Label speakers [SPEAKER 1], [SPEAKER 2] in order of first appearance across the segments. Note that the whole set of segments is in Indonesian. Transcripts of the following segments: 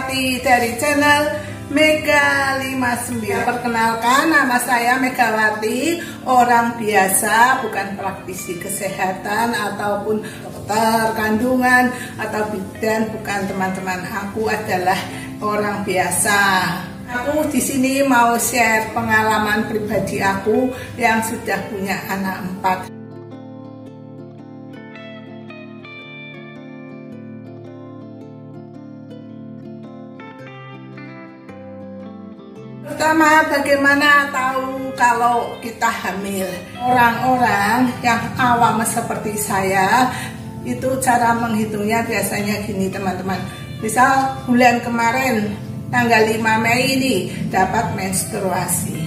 [SPEAKER 1] Megawati dari channel Mega 59. Perkenalkan, nama saya Megawati, orang biasa, bukan praktisi kesehatan ataupun dokter kandungan atau bidan, bukan teman-teman. Aku adalah orang biasa. Aku di sini mau share pengalaman pribadi aku yang sudah punya anak 4. Pertama, bagaimana tahu kalau kita hamil? Orang-orang yang awam seperti saya, itu cara menghitungnya biasanya gini teman-teman. Misal bulan kemarin, tanggal 5 Mei ini dapat menstruasi.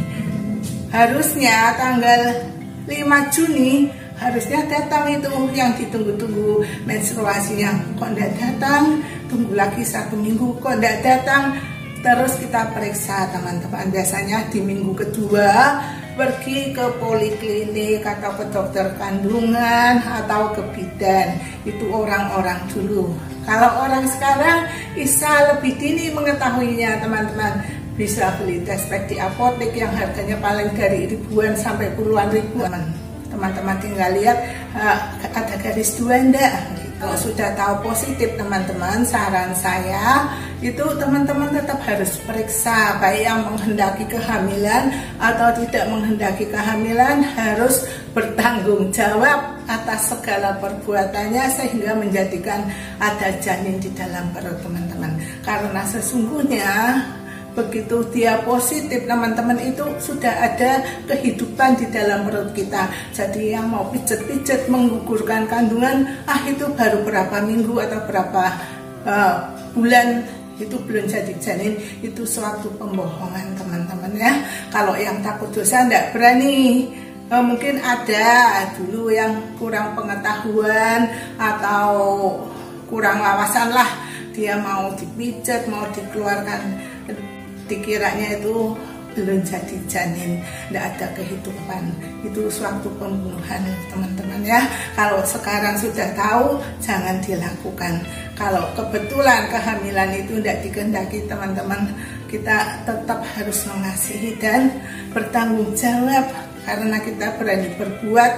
[SPEAKER 1] Harusnya tanggal 5 Juni, harusnya datang itu yang ditunggu-tunggu menstruasinya. Kok tidak datang? Tunggu lagi 1 minggu, kok tidak datang? Terus kita periksa teman-teman, biasanya di minggu kedua pergi ke poliklinik atau ke dokter kandungan atau ke bidan. Itu orang-orang dulu. Kalau orang sekarang bisa lebih dini mengetahuinya teman-teman. Bisa beli test pack di apotek yang harganya paling dari ribuan sampai puluhan ribu. Teman-teman tinggal lihat ada garis 2 enggak? Kalau sudah tahu positif teman-teman, saran saya itu teman-teman tetap harus periksa, baik yang menghendaki kehamilan atau tidak menghendaki kehamilan harus bertanggung jawab atas segala perbuatannya sehingga menjadikan ada janin di dalam perut teman-teman. Karena sesungguhnya begitu dia positif teman-teman, itu sudah ada kehidupan di dalam perut kita. Jadi yang mau pijet-pijet menggugurkan kandungan, itu baru berapa minggu atau berapa bulan itu belum jadi janin, itu suatu pembohongan teman-teman ya. Kalau yang takut dosa tidak berani. Mungkin ada dulu yang kurang pengetahuan atau kurang wawasan lah, dia mau dipijat, mau dikeluarkan, dikiranya itu belum jadi janin, tidak ada kehidupan. Itu suatu pembunuhan teman-teman ya. Kalau sekarang sudah tahu, jangan dilakukan. Kalau kebetulan kehamilan itu tidak dikehendaki teman-teman, kita tetap harus mengasihi dan bertanggung jawab. Karena kita berani berbuat,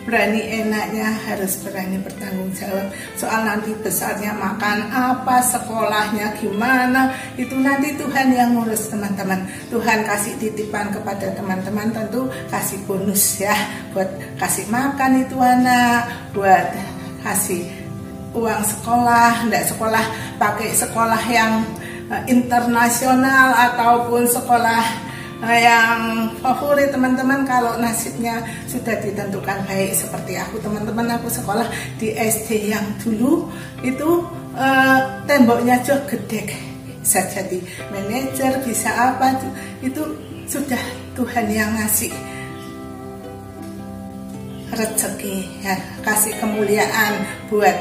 [SPEAKER 1] berani enaknya, harus berani bertanggung jawab. Soal nanti besarnya makan apa, sekolahnya gimana, itu nanti Tuhan yang ngurus teman-teman. Tuhan kasih titipan kepada teman-teman, tentu kasih bonus ya, buat kasih makan itu anak, buat kasih uang sekolah, tidak sekolah pakai sekolah yang internasional ataupun sekolah yang favorit teman-teman. Kalau nasibnya sudah ditentukan baik seperti aku teman-teman, aku sekolah di SD yang dulu itu temboknya jauh gede, bisa jadi manajer, bisa apa, itu sudah Tuhan yang ngasih rezeki ya, kasih kemuliaan buat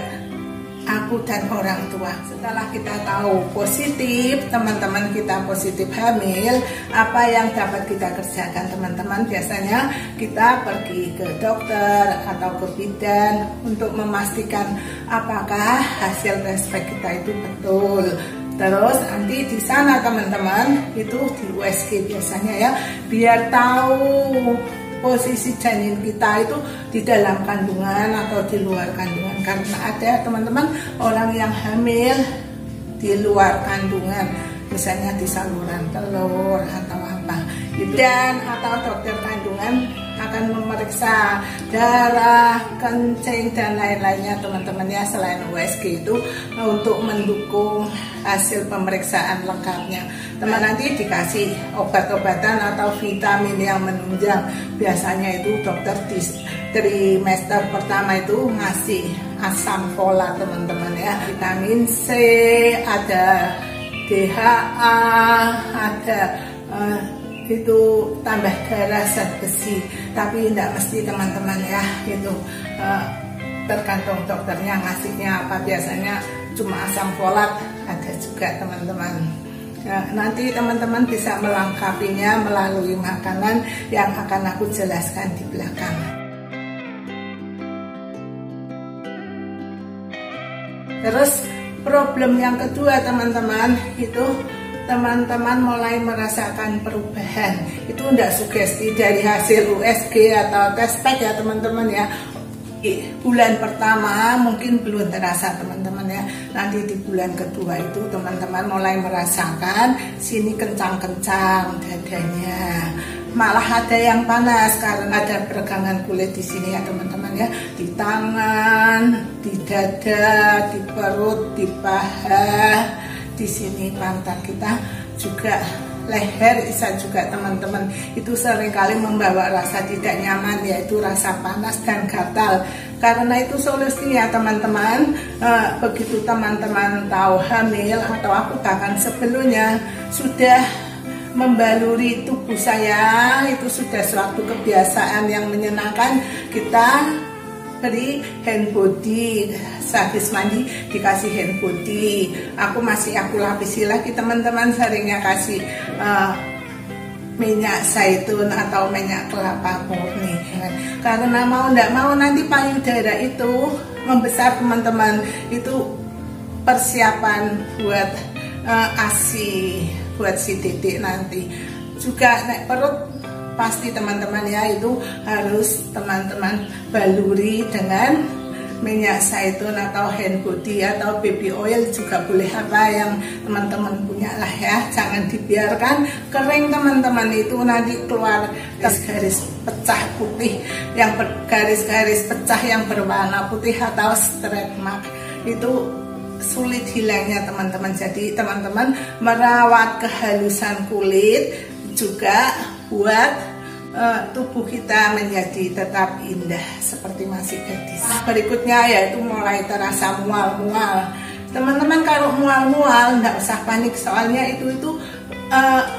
[SPEAKER 1] aku dan orang tua. Setelah kita tahu positif, teman-teman kita positif hamil, apa yang dapat kita kerjakan teman-teman? Biasanya kita pergi ke dokter atau ke bidan untuk memastikan apakah hasil tes pack kita itu betul. Terus nanti di sana teman-teman itu di USG biasanya ya, biar tahu posisi janin kita itu di dalam kandungan atau di luar kandungan. Karena ada teman-teman orang yang hamil di luar kandungan, misalnya di saluran telur atau apa, dan atau dokter kandungan akan memeriksa darah, kencing dan lain-lainnya teman-teman ya, selain USG itu untuk mendukung hasil pemeriksaan lengkapnya. Teman nanti dikasih obat-obatan atau vitamin yang menunjang. Biasanya itu dokter di trimester pertama itu ngasih asam folat teman-teman ya, vitamin C, ada DHA, ada itu tambah darah, zat besi, tapi tidak mesti teman-teman ya, itu tergantung dokternya ngasihnya apa. Biasanya cuma asam folat, ada juga teman-teman. Nanti teman-teman bisa melengkapinya melalui makanan yang akan aku jelaskan di belakang. Terus problem yang kedua teman-teman, itu teman-teman mulai merasakan perubahan. Itu enggak sugesti dari hasil USG atau tes pack ya teman-teman ya. Bulan pertama mungkin belum terasa teman-teman ya, nanti di bulan kedua itu teman-teman mulai merasakan sini kencang-kencang dadanya, malah ada yang panas karena ada peregangan kulit di sini ya teman-teman ya, di tangan, di dada, di perut, di paha, di sini pantat kita juga, leher bisa juga teman-teman. Itu seringkali membawa rasa tidak nyaman, yaitu rasa panas dan gatal. Karena itu solusinya teman-teman, begitu teman-teman tahu hamil atau aku bahkan sebelumnya sudah membaluri tubuh saya, itu sudah suatu kebiasaan yang menyenangkan. Kita beri hand body, sehabis mandi dikasih hand body. Aku lapisi lagi teman-teman, seringnya kasih minyak zaitun atau minyak kelapa murni. Karena mau tidak mau nanti payudara itu membesar teman-teman, itu persiapan buat ASI, buat si titik nanti. Juga naik perut pasti teman-teman ya, itu harus teman-teman baluri dengan minyak zaitun atau hand body atau baby oil juga boleh, apa yang teman-teman punya lah ya. Jangan dibiarkan kering teman-teman, itu nanti keluar garis-garis pecah putih, yang garis-garis pecah yang berwarna putih atau stretch mark, itu sulit hilangnya teman-teman. Jadi teman-teman merawat kehalusan kulit juga buat tubuh kita menjadi tetap indah seperti masih gadis. Berikutnya yaitu mulai terasa mual-mual. Teman-teman kalau mual-mual nggak usah panik, soalnya itu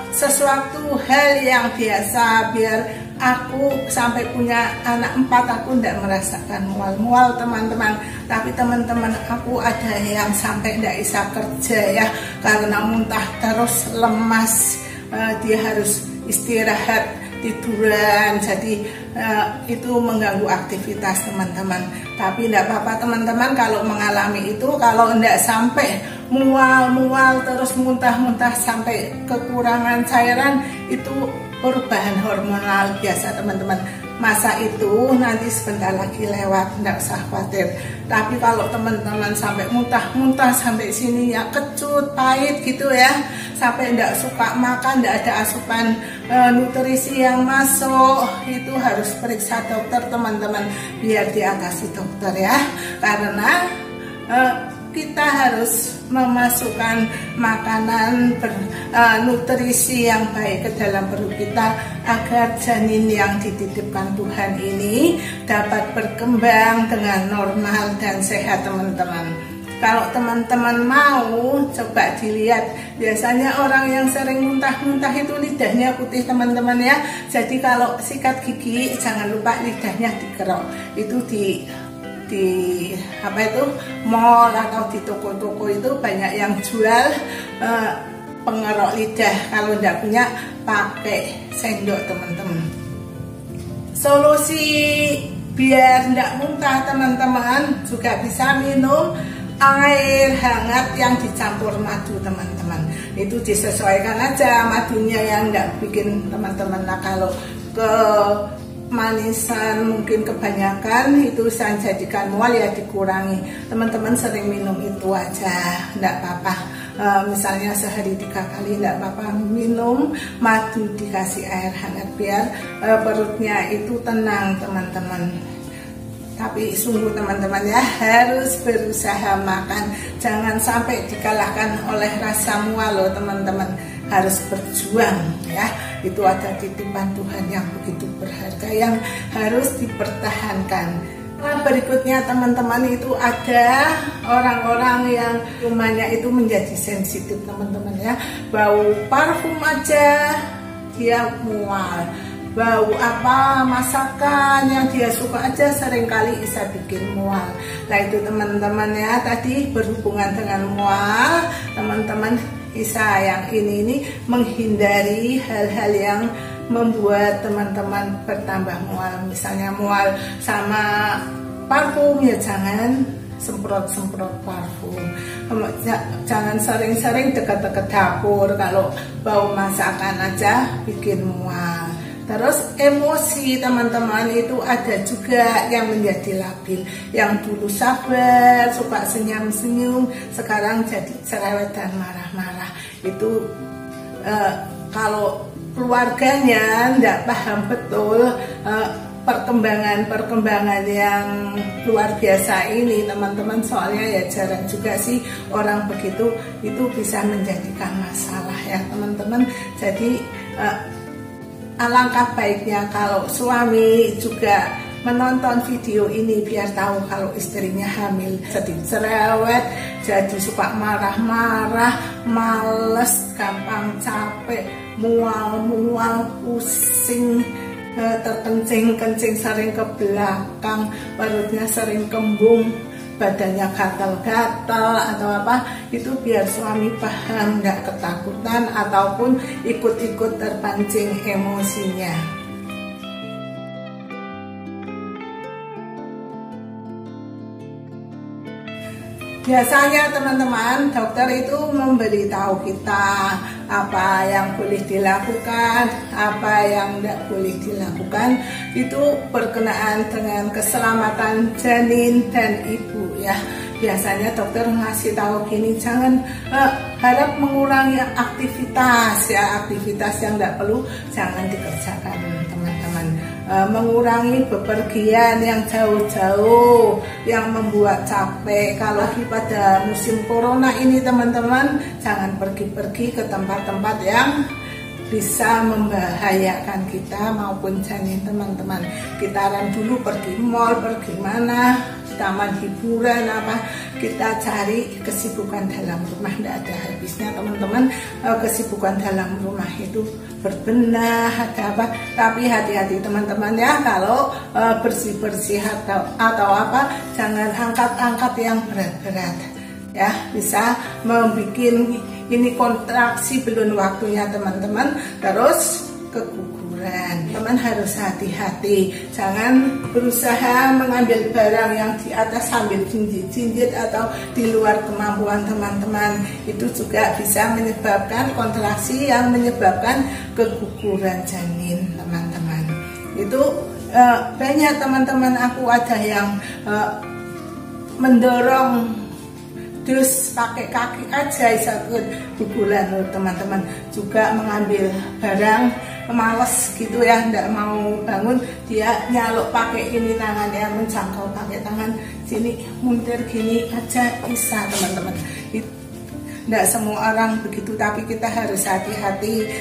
[SPEAKER 1] sesuatu hal yang biasa. Biar aku sampai punya anak 4 aku nggak merasakan mual-mual teman-teman. Tapi teman-teman aku ada yang sampai nggak bisa kerja ya, karena muntah terus, lemas, dia harus istirahat, tiduran, jadi itu mengganggu aktivitas teman-teman. Tapi tidak apa-apa teman-teman kalau mengalami itu, kalau tidak sampai mual-mual terus muntah-muntah sampai kekurangan cairan, itu perubahan hormonal biasa teman-teman. Masa itu nanti sebentar lagi lewat, tidak usah khawatir. Tapi kalau teman-teman sampai muntah-muntah sampai sini ya, kecut, pahit gitu ya, sampai tidak suka makan, tidak ada asupan nutrisi yang masuk, itu harus periksa dokter teman-teman, biar diatasi dokter ya. Karena kita harus memasukkan makanan nutrisi yang baik ke dalam perut kita, agar janin yang dititipkan Tuhan ini dapat berkembang dengan normal dan sehat teman-teman. Kalau teman-teman mau coba dilihat, biasanya orang yang sering muntah-muntah itu lidahnya putih teman-teman ya. Jadi kalau sikat gigi jangan lupa lidahnya dikerok. Itu di mall atau di toko-toko itu banyak yang jual pengerok lidah. Kalau tidak punya, pakai sendok teman-teman. Solusi biar tidak muntah teman-teman, juga bisa minum air hangat yang dicampur madu teman-teman. Itu disesuaikan aja madunya, yang tidak bikin teman-teman. Nah kalau manisan mungkin kebanyakan, itu saya jadikan mual ya dikurangi. Teman-teman sering minum itu aja, enggak apa-apa. Misalnya sehari 3 kali enggak apa-apa minum madu dikasih air hangat, biar perutnya itu tenang teman-teman. Tapi sungguh teman-teman ya, harus berusaha makan, jangan sampai dikalahkan oleh rasa mual loh teman-teman. Harus berjuang ya, itu ada titipan Tuhan yang begitu berharga yang harus dipertahankan. Berikutnya teman-teman, itu ada orang-orang yang rumahnya itu menjadi sensitif teman-teman ya, bau parfum aja dia mual, bau apa masakan yang dia suka aja seringkali bisa bikin mual. Nah itu teman-teman ya, tadi berhubungan dengan mual, teman-teman bisa yang ini menghindari hal-hal yang membuat teman-teman bertambah mual. Misalnya mual sama parfum ya jangan semprot parfum. Jangan sering-sering dekat-dekat dapur, kalau bau masakan aja bikin mual. Terus emosi teman-teman itu ada juga yang menjadi labil. Yang dulu sabar, suka senyum-senyum, sekarang jadi cerewet dan marah-marah. Itu kalau keluarganya tidak paham betul perkembangan yang luar biasa ini teman-teman, soalnya ya jarang juga sih orang begitu, itu bisa menjadikan masalah ya teman-teman. Jadi alangkah baiknya kalau suami juga menonton video ini biar tahu kalau istrinya hamil. Jadi cerewet, jadi suka marah-marah, males, gampang capek, mual-mual, pusing, terkencing-kencing, sering ke belakang, perutnya sering kembung, badannya gatal-gatal atau apa, itu biar suami paham, nggak ketakutan ataupun ikut-ikut terpancing emosinya. Biasanya teman-teman, dokter itu memberitahu kita apa yang boleh dilakukan, apa yang tidak boleh dilakukan. Itu berkenaan dengan keselamatan janin dan ibu ya. Biasanya dokter ngasih tahu gini, jangan harap mengurangi aktivitas ya, aktivitas yang tidak perlu jangan dikerjakan teman-teman. Mengurangi bepergian yang jauh-jauh yang membuat capek. Kalau lagi pada musim corona ini teman-teman, jangan pergi-pergi ke tempat-tempat yang bisa membahayakan kita maupun janin teman-teman. Kitaran dulu pergi mall, pergi mana, taman hiburan apa, kita cari kesibukan dalam rumah, tidak ada habisnya teman-teman. Kesibukan dalam rumah itu berbenah, ada apa, tapi hati-hati teman-teman ya, kalau bersih-bersih atau apa, jangan angkat-angkat yang berat-berat ya, bisa membuat ini kontraksi belum waktunya teman-teman, terus keguguran. Teman harus hati-hati, jangan berusaha mengambil barang yang di atas sambil jinjit-jinjit atau di luar kemampuan teman-teman. Itu juga bisa menyebabkan kontraksi yang menyebabkan keguguran janin teman-teman. Itu banyak teman-teman, aku ada yang mendorong terus pakai kaki aja sakit guguran teman-teman, juga mengambil barang males gitu ya, tidak mau bangun, dia nyaluk pakai ini tangannya, menjangkau pakai tangan sini, muntir gini aja bisa teman-teman. Tidak semua orang begitu, tapi kita harus hati-hati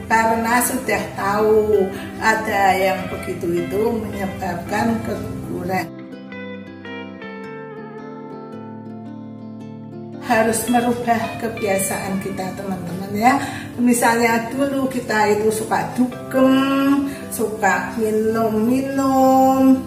[SPEAKER 1] karena sudah tahu ada yang begitu itu menyebabkan keguguran. Harus merubah kebiasaan kita teman-teman ya. Misalnya dulu kita itu suka dugem, suka minum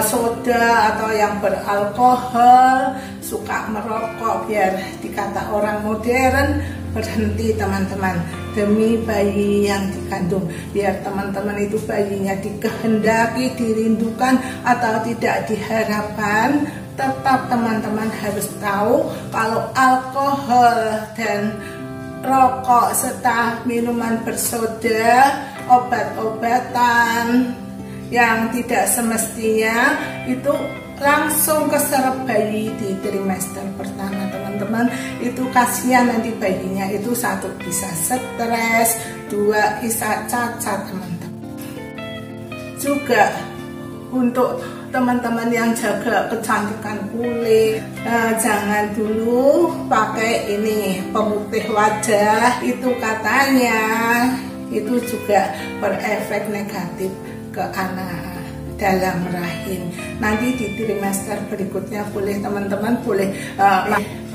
[SPEAKER 1] soda atau yang beralkohol, suka merokok, biar dikata orang modern, berhenti teman-teman demi bayi yang dikandung, biar teman-teman itu bayinya dikehendaki, dirindukan atau tidak diharapkan. Tetap teman-teman harus tahu kalau alkohol dan rokok serta minuman bersoda, obat-obatan yang tidak semestinya itu langsung keserap bayi di trimester pertama teman-teman. Itu kasihan nanti bayinya itu, satu bisa stres, dua bisa cacat teman-teman. Juga untuk teman-teman yang jaga kecantikan kulit, jangan dulu pakai ini pemutih wajah, itu katanya itu juga berefek negatif ke anak dalam rahim. Nanti di trimester berikutnya boleh teman-teman boleh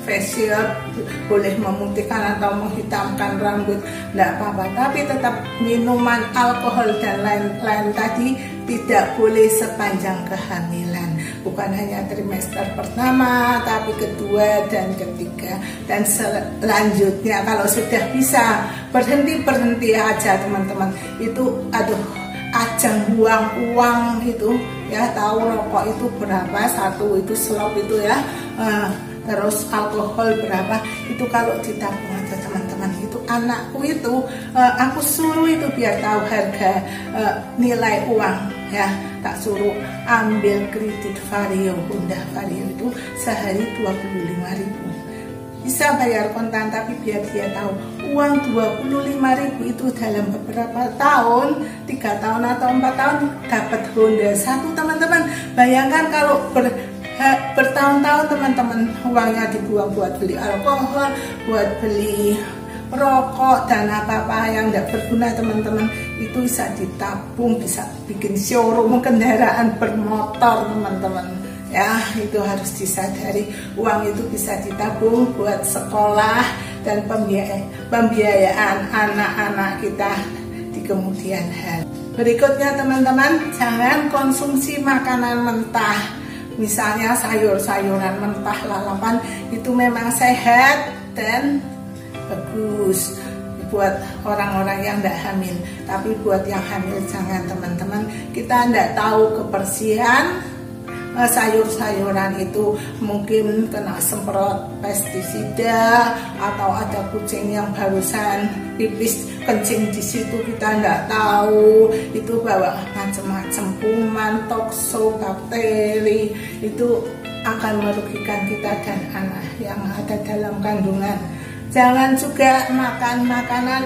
[SPEAKER 1] facial, boleh memutihkan atau menghitamkan rambut, tidak apa-apa, tapi tetap minuman alkohol dan lain-lain tadi tidak boleh sepanjang kehamilan, bukan hanya trimester pertama tapi kedua dan ketiga dan selanjutnya. Kalau sudah bisa berhenti aja teman-teman, itu ajang buang uang itu ya, tahu rokok itu berapa satu itu slop itu ya, terus alkohol berapa itu, kalau ditabung aja teman-teman. Itu anakku itu aku suruh itu biar tahu harga nilai uang ya, tak suruh ambil kredit Vario, Honda Vario itu sehari 25.000, bisa bayar kontan, tapi biar dia tahu uang 25.000 itu dalam beberapa tahun, 3 tahun atau 4 tahun dapat Honda 1 teman-teman. Bayangkan kalau bertahun-tahun teman-teman uangnya dibuang buat beli alkohol, buat beli rokok dan apa-apa yang tidak berguna teman-teman. Itu bisa ditabung, bisa bikin showroom kendaraan bermotor teman-teman ya. Itu harus disadari, uang itu bisa ditabung buat sekolah dan pembiayaan anak-anak kita di kemudian hari. Berikutnya teman-teman, jangan konsumsi makanan mentah, misalnya sayur-sayuran mentah, lalapan itu memang sehat dan bagus buat orang-orang yang tidak hamil, tapi buat yang hamil jangan teman-teman. Kita tidak tahu kebersihan sayur-sayuran itu, mungkin kena semprot pestisida atau ada kucing yang barusan pipis kencing di situ, kita tidak tahu itu bawa macam-macam kuman, tokso, bakteri, itu akan merugikan kita dan anak yang ada dalam kandungan. Jangan juga makan makanan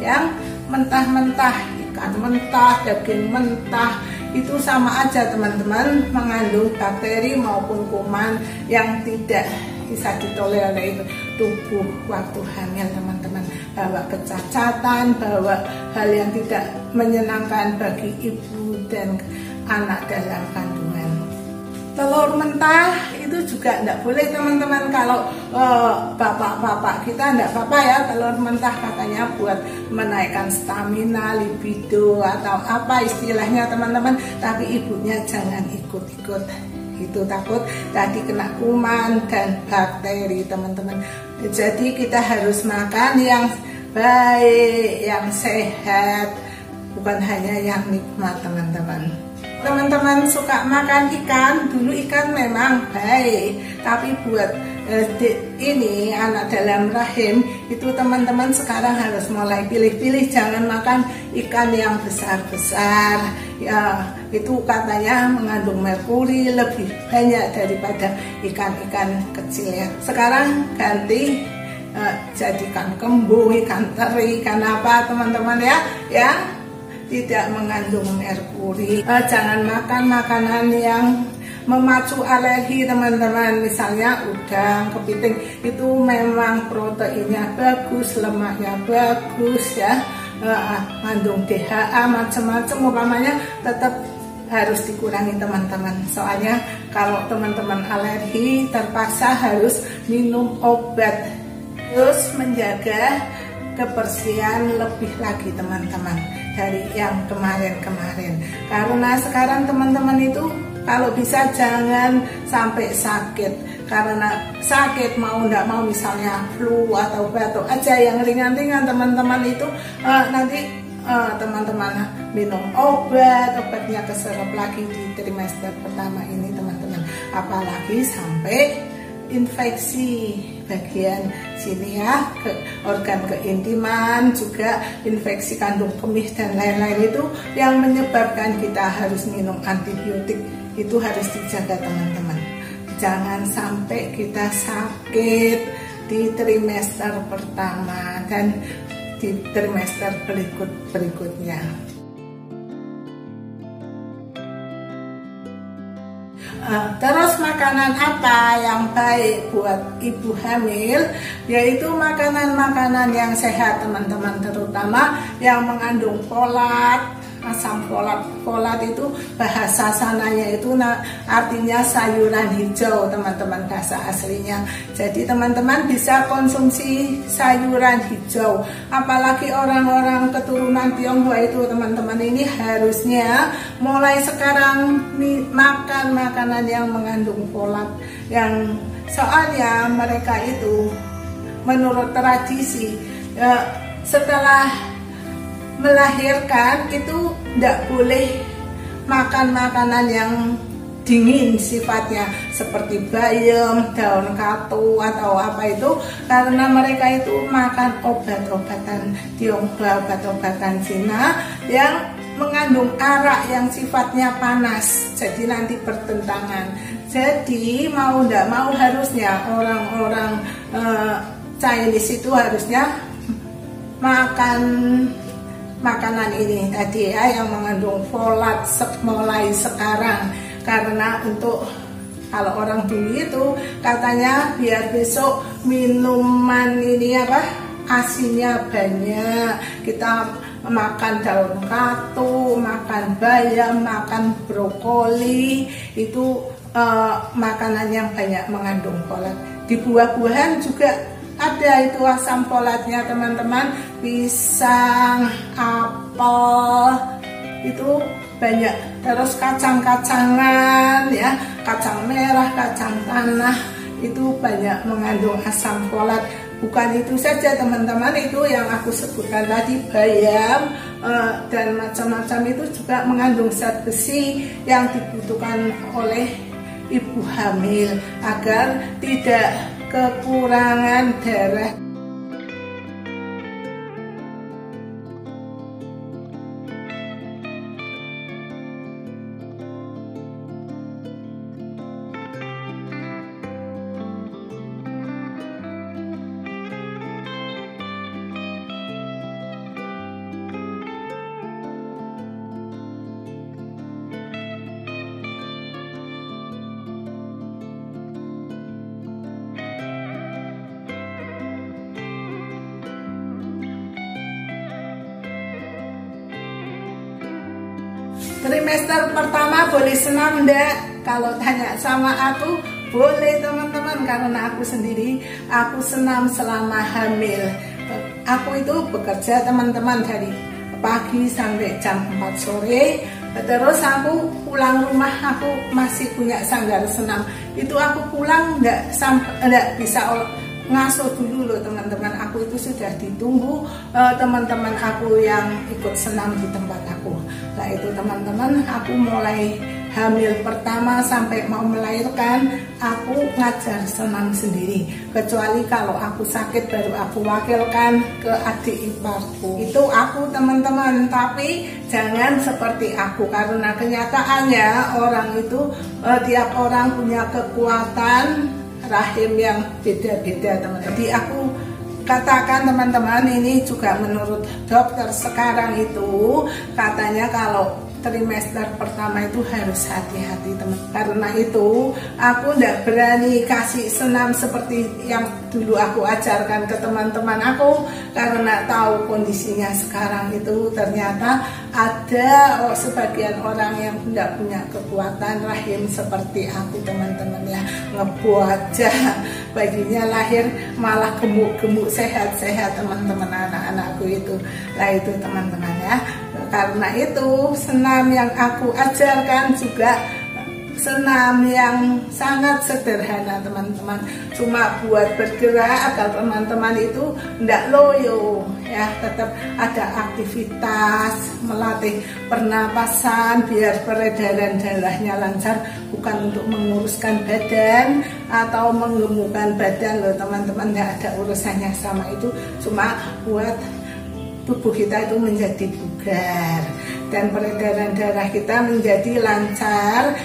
[SPEAKER 1] yang mentah-mentah, ikan mentah, daging mentah, itu sama aja teman-teman, mengandung bakteri maupun kuman yang tidak bisa ditolerir tubuh waktu hamil teman-teman. Bawa kecacatan, bawa hal yang tidak menyenangkan bagi ibu dan anak dalam kandungan. Telur mentah itu juga tidak boleh teman-teman. Kalau bapak-bapak kita tidak apa-apa ya, telur mentah katanya buat menaikkan stamina, libido atau apa istilahnya teman-teman. Tapi ibunya jangan ikut-ikut, itu takut tadi kena kuman dan bakteri teman-teman. Jadi kita harus makan yang baik, yang sehat, bukan hanya yang nikmat teman-teman. Teman-teman suka makan ikan, dulu ikan memang baik, tapi buat ini anak dalam rahim itu teman-teman sekarang harus mulai pilih-pilih, jangan makan ikan yang besar-besar ya, itu katanya mengandung merkuri lebih banyak daripada ikan-ikan kecil ya. Sekarang ganti jadi ikan kembung, ikan teri, ikan apa teman-teman ya, yang tidak mengandung merkuri. Jangan makan makanan yang memacu alergi teman-teman, misalnya udang, kepiting, itu memang proteinnya bagus, lemaknya bagus ya, mengandung DHA macam-macam, umpamanya tetap harus dikurangi teman-teman. Soalnya kalau teman-teman alergi terpaksa harus minum obat. Terus menjaga kebersihan lebih lagi teman-teman dari yang kemarin-kemarin, karena sekarang teman-teman itu kalau bisa jangan sampai sakit, karena sakit mau tidak mau misalnya flu atau batuk aja yang ringan-ringan teman-teman itu nanti teman-teman minum obatnya keserap lagi di trimester pertama ini teman-teman, apalagi sampai infeksi bagian sini ya, ke organ keintiman, juga infeksi kandung kemih dan lain-lain, itu yang menyebabkan kita harus minum antibiotik. Itu harus dijaga teman-teman, jangan sampai kita sakit di trimester pertama dan di trimester berikutnya. Terus makanan apa yang baik buat ibu hamil? Yaitu makanan-makanan yang sehat teman-teman, terutama yang mengandung folat, asam folat. Folat itu bahasa sananya itu artinya sayuran hijau teman-teman, bahasa aslinya. Jadi teman-teman bisa konsumsi sayuran hijau, apalagi orang-orang keturunan Tionghoa itu teman-teman, ini harusnya mulai sekarang makan makanan yang mengandung folat, yang soalnya mereka itu menurut tradisi setelah melahirkan itu tidak boleh makan makanan yang dingin sifatnya seperti bayam, daun katu atau apa itu, karena mereka itu makan obat-obatan Tionghoa, obat-obatan Cina yang mengandung arak yang sifatnya panas, jadi nanti bertentangan. Jadi mau tidak mau harusnya orang-orang Chinese itu harusnya makan makanan ini tadi ya, yang mengandung folat mulai sekarang. Karena untuk kalau orang dulu itu katanya biar besok minuman ini apa asinnya banyak, kita makan daun katu, makan bayam, makan brokoli, itu makanan yang banyak mengandung folat. Di buah-buahan juga ada itu asam folatnya teman-teman, pisang, apel itu banyak. Terus kacang-kacangan ya, kacang merah, kacang tanah itu banyak mengandung asam folat. Bukan itu saja teman-teman, itu yang aku sebutkan tadi bayam dan macam-macam itu juga mengandung zat besi yang dibutuhkan oleh ibu hamil agar tidak kekurangan darah. Trimester pertama boleh senam enggak? Kalau tanya sama aku, boleh teman-teman, karena aku sendiri aku senam selama hamil. Aku itu bekerja teman-teman dari pagi sampai jam 4 sore. Terus aku pulang rumah, aku masih punya sanggar senam. Itu aku pulang enggak bisa ngasuh dulu loh teman-teman. Aku itu sudah ditunggu teman-teman aku yang ikut senam di tempat aku. Nah itu teman-teman, aku mulai hamil pertama sampai mau melahirkan aku ngajar senam sendiri. Kecuali kalau aku sakit baru aku wakilkan ke adik iparku. Itu aku teman-teman, tapi jangan seperti aku, karena kenyataannya orang itu tiap orang punya kekuatan rahim yang beda-beda teman-teman. Jadi aku katakan teman-teman, ini juga menurut dokter sekarang itu katanya kalau trimester pertama itu harus hati-hati teman. Karena itu aku tidak berani kasih senam seperti yang dulu aku ajarkan ke teman-teman aku, karena tahu kondisinya sekarang itu ternyata ada sebagian orang yang tidak punya kekuatan rahim seperti aku teman-teman ya, ngebuat aja bayinya lahir malah gemuk-gemuk sehat-sehat teman-teman anak-anakku itu. Nah itu teman-teman ya, karena itu senam yang aku ajarkan juga senam yang sangat sederhana teman-teman, cuma buat bergerak agar teman-teman itu tidak loyo ya, tetap ada aktivitas, melatih pernapasan biar peredaran darahnya lancar, bukan untuk menguruskan badan atau menggemukkan badan loh teman-teman, tidak ada urusannya sama itu, cuma buat tubuh kita itu menjadi bugar dan peredaran darah kita menjadi lancar,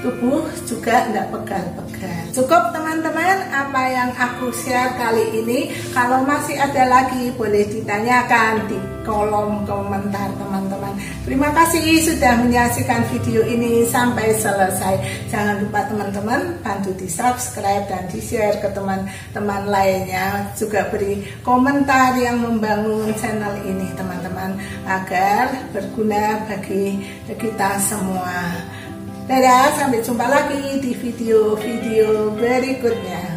[SPEAKER 1] tubuh juga tidak pegal-pegal. Cukup teman-teman apa yang aku share kali ini. Kalau masih ada lagi boleh ditanyakan di kolom komentar teman-teman. Terima kasih sudah menyaksikan video ini sampai selesai. Jangan lupa teman-teman bantu di subscribe dan di share ke teman-teman lainnya. Juga beri komentar yang membangun channel ini teman-teman, agar berguna bagi kita semua. Dadah, sampai jumpa lagi di video-video berikutnya.